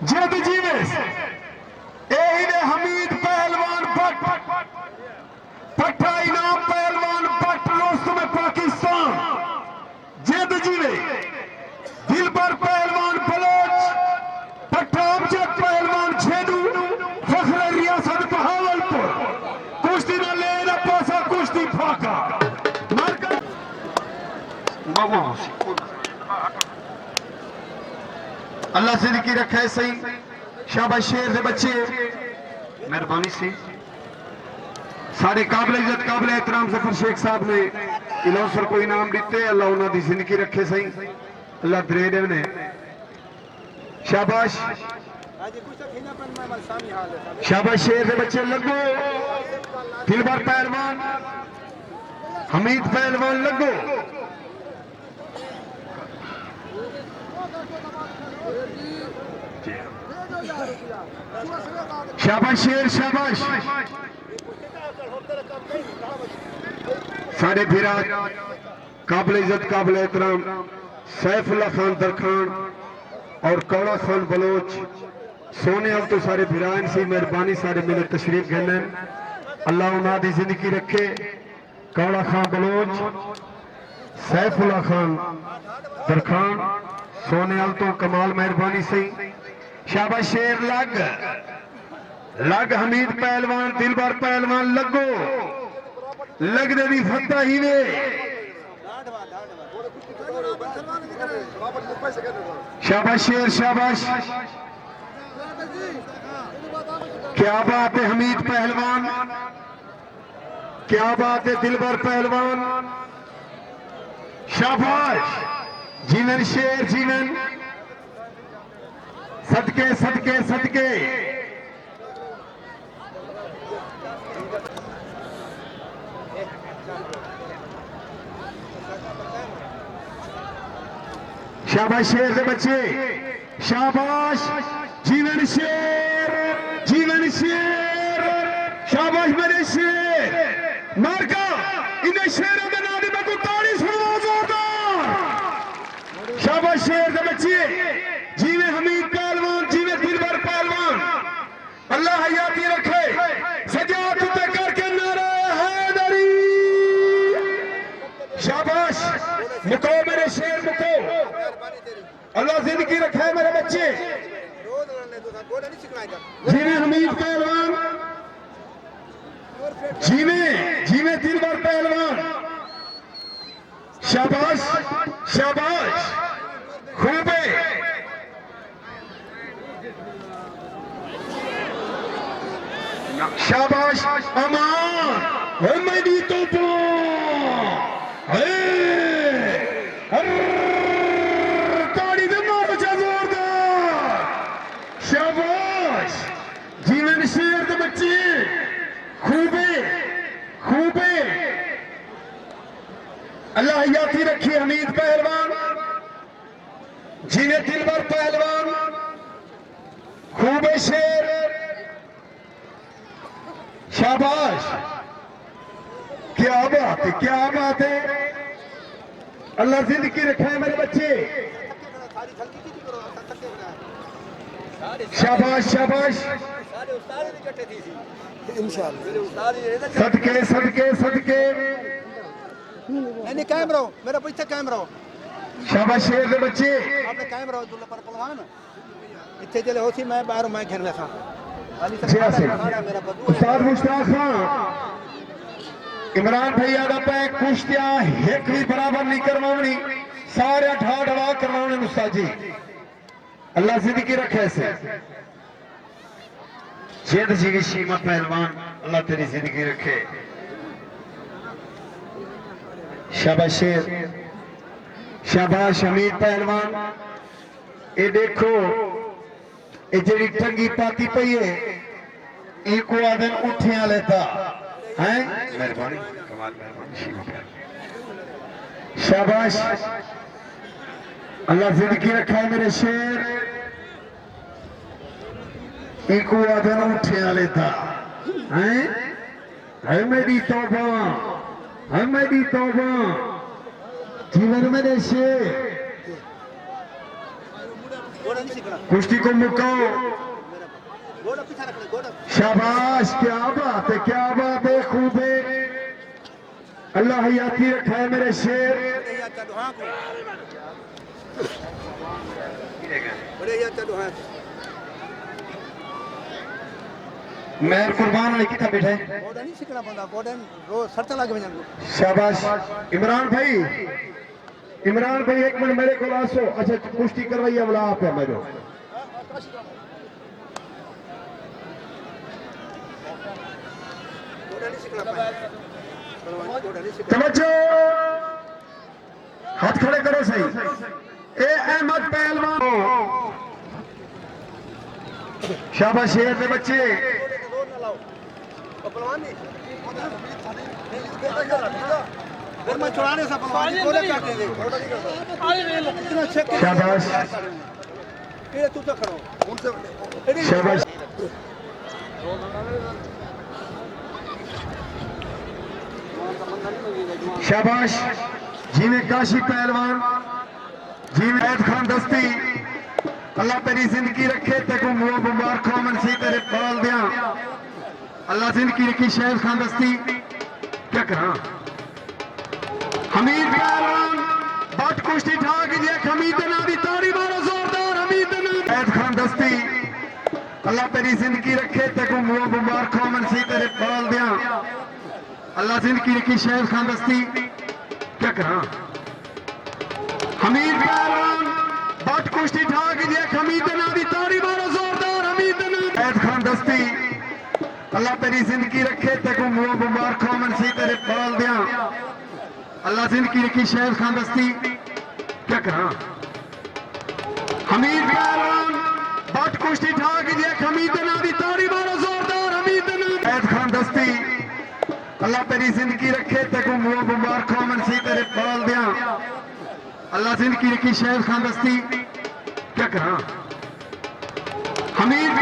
जद जीवेस यही ने हमीद पहलवान भट्ट पट्टा इनाम पहलवान भट्ट रोस्तम पाकिस्तान जद जीवे दिलबर पहलवान बलोच पट्टा अमजद पहलवान छेदू फखर रियासत बहावलपुर कुश्ती न ले न पासा कुश्ती फाका अल्लाह जिंदगी रखे सही शाबाश शेर दे बच्चे मेहरबानी से सारे काबिल इज्जत काबिल एहतराम जफर शेख साहब ने इलासर को इनाम दिते अल्लाह उन्होंने जिंदगी रखे सही अल्लाह दरेर ने शाबाश शाबाश शेर दे बच्चे लगो दिलबर पहलवान हमीद पहलवान लगो शाबाश शेर शाबाश साढ़े फिरा काबिल इज्जत काबिल एहतराम सैफुल्लाह खान दरखान और कौड़ा खान बलोच सोने अब तो सारे फिरान सी मेहरबानी सारे मेरे तशरीफ गए अल्लाह उन्होंने जिंदगी रखे कौड़ा खान बलोच सैफुल्लाह खान दरखान सोने अब तो कमाल मेहरबानी सही शाबाश शेर लग लग हमीद पहलवान दिलबर पहलवान लगो लग दे फत्ता ही वे शाबाश शेर शाबाश क्या बात है हमीद पहलवान क्या बात है दिलबर पहलवान शाबाश जीवन शेर जीवन सदके सदके सदके शाबाश शेर के बच्चे शाबाश जीवन शेर शाबाश मेरे शेर मार्का इन्हें शेरों के नाम में को ताड़ी सुनो जोरदार शाबाश शेर के बच्चे जीवे हमीद पहलवान जीवे दिलबर पहलवान अल्लाह हयाती रखे सजात उते करके नारा हैदरी शाबाश मुको मेरे शेर मुको अल्लाह जिंदगी रखे मेरे बच्चे जीवे हमीद पहलवान जीवे जीवे दिलबर पहलवान शाबाश शाबाश खूबे शाबाश अमान मेरी तो ताड़ी दे मारो जोरदार शाबाश जीवन शेर के बच्चे खूबे खूबे अल्लाह याती रखी हमीद पहलवान जीवे दिलबर पहलवान खूबे शेर शाबाश क्या बात है अल्लाह जिंदगी रखे मेरे बच्चे शाबाश शाबाश सदके सदके सदके कैमरा मेरा पीछे कैमरा शाबाश शेर के बच्चे आपने कैमरा दुल्ला पर पहलवान इतने चले होती मैं बाहर मैं खेलना था उस्ताद मुश्ताक खान इमरान भैया का पैक कुश्तियां एक भी बराबर नहीं करवानी सारे ठाठ हवा करवाने उस्ताद जी अल्लाह जिंदगी रखे से जेद जी की शीमा पहलवान अल्लाह तेरी जिंदगी रखे शाबाश शेर शाबाश हमीद पहलवान ये देखो ये जी टंगी पाती पई है एक आदन उठिया लेता है मेहरबानी कमाल मेहरबानी शाबाश अल्लाह जिंदगी रखा है मेरे शेर एक आदन उठिया लेता है मेरी तौबा जीवन मेरे शेर घोड़ा नहीं सीखना कुश्ती को मुकाओ। घोड़ा पीछे रखना घोड़ा शाबाश, क्या बात है, क्या बात है, खूब है। अल्लाह हयाती रखा है मेरे शेर। बड़े यार चलो हाँ को बड़े यार चलो हाँ मैं कुर्बान आई कितना बैठा है। घोड़ा नहीं सीखना पड़ता घोड़ा रोज सरता लगे वजन शाबाश इमरान भाई, इमरान भाई एक मिनट मेरे को आसो। अच्छा कुश्ती करवाइए बोला आप है मेरे घोड़ा नहीं सीखना पड़ता घोड़ा नहीं सीखना तवज्जो, हाथ खड़े करो सही। ए अहमद पहलवान, शाबाश शेर के बच्चे। रोड ना लाओ पहलवान नहीं फिर मैं छुड़ाने से पहलवान घोड़े काट दे इतना चेक शाबाश ये तू तो खड़ो उनसे शाबाश शाबाश। जीवे काशी पहलवान, जीवे ऐद खान दस्ती, अल्लाह तेरी जिंदगी रखे तेको मुंह मुबारक हो मन सी तेरे पाल दिया। अल्लाह जिंदगी रखी शहद खान दस्ती। क्या करा हमीद पहलवान बट कुश्ती ठाक देख हमीद ना दी तारी मारो जोरदार हमीद ना ऐद खान दस्ती। अल्लाह तेरी जिंदगी रखे तेको मुंह मुबारक हो मन सी तेरे पाल दिया। अल्लाह जिंदगी रखी शहद खान दस्ती। क्या करा हमीद पहलवान बट कुश्ती ठाक देख हमीद ना दी तारी मारो जोरदार हमीद ना ऐद खान दस्ती। अल्लाह तेरी जिंदगी रखे तेको मुंह मुबारक हो मन सी तेरे पाल दिया। अल्लाह जिंदगी रखी शहद खान दस्ती। क्या करा हमीद पहलवान बट कुश्ती ठाक देख हमीद ना दी तारी मारो जोरदार हमीद ना ऐद खान दस्ती। अल्लाह तेरी जिंदगी रखे तेको मुंह मुबारक हो मन सी तेरे पाल दिया। अल्लाह जिंदगी रखी शहद खान दस्ती। क्या करा हमीद